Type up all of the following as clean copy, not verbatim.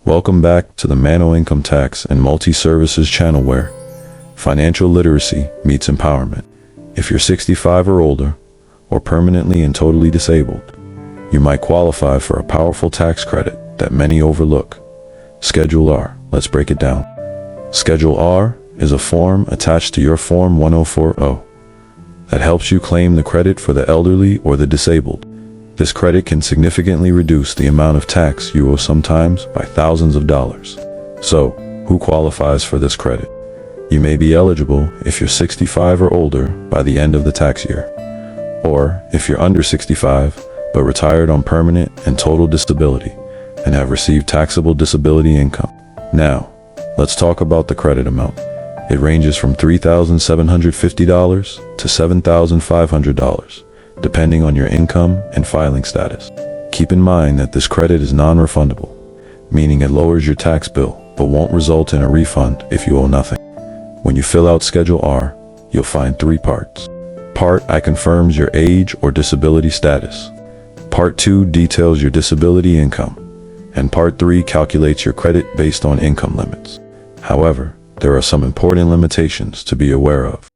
Welcome back to the Mannoe Income Tax and Multi-Services channel where financial literacy meets empowerment. If you're 65 or older, or permanently and totally disabled, you might qualify for a powerful tax credit that many overlook. Schedule R. Let's break it down. Schedule R is a form attached to your Form 1040 that helps you claim the credit for the elderly or the disabled. This credit can significantly reduce the amount of tax you owe, sometimes by thousands of dollars. So, who qualifies for this credit? You may be eligible if you're 65 or older by the end of the tax year, or if you're under 65 but retired on permanent and total disability and have received taxable disability income. Now, let's talk about the credit amount. It ranges from $3,750 to $7,500, depending on your income and filing status. Keep in mind that this credit is non-refundable, meaning it lowers your tax bill but won't result in a refund if you owe nothing. When you fill out Schedule R, you'll find 3 parts. Part I confirms your age or disability status. Part 2 details your disability income. And Part 3 calculates your credit based on income limits. However, there are some important limitations to be aware of.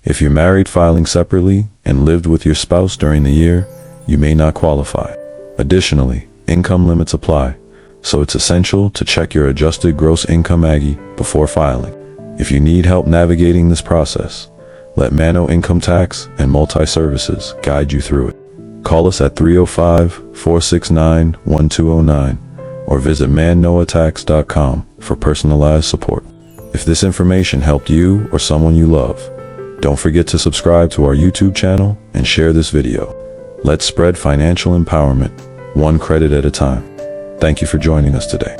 If you're married filing separately and lived with your spouse during the year, you may not qualify. Additionally, income limits apply, so it's essential to check your adjusted gross income AGI before filing. If you need help navigating this process, let Mannoe Income Tax and Multi-Services guide you through it. Call us at 305-469-1209 or visit mannoetax.com for personalized support. If this information helped you or someone you love, don't forget to subscribe to our YouTube channel and share this video. Let's spread financial empowerment, one credit at a time. Thank you for joining us today.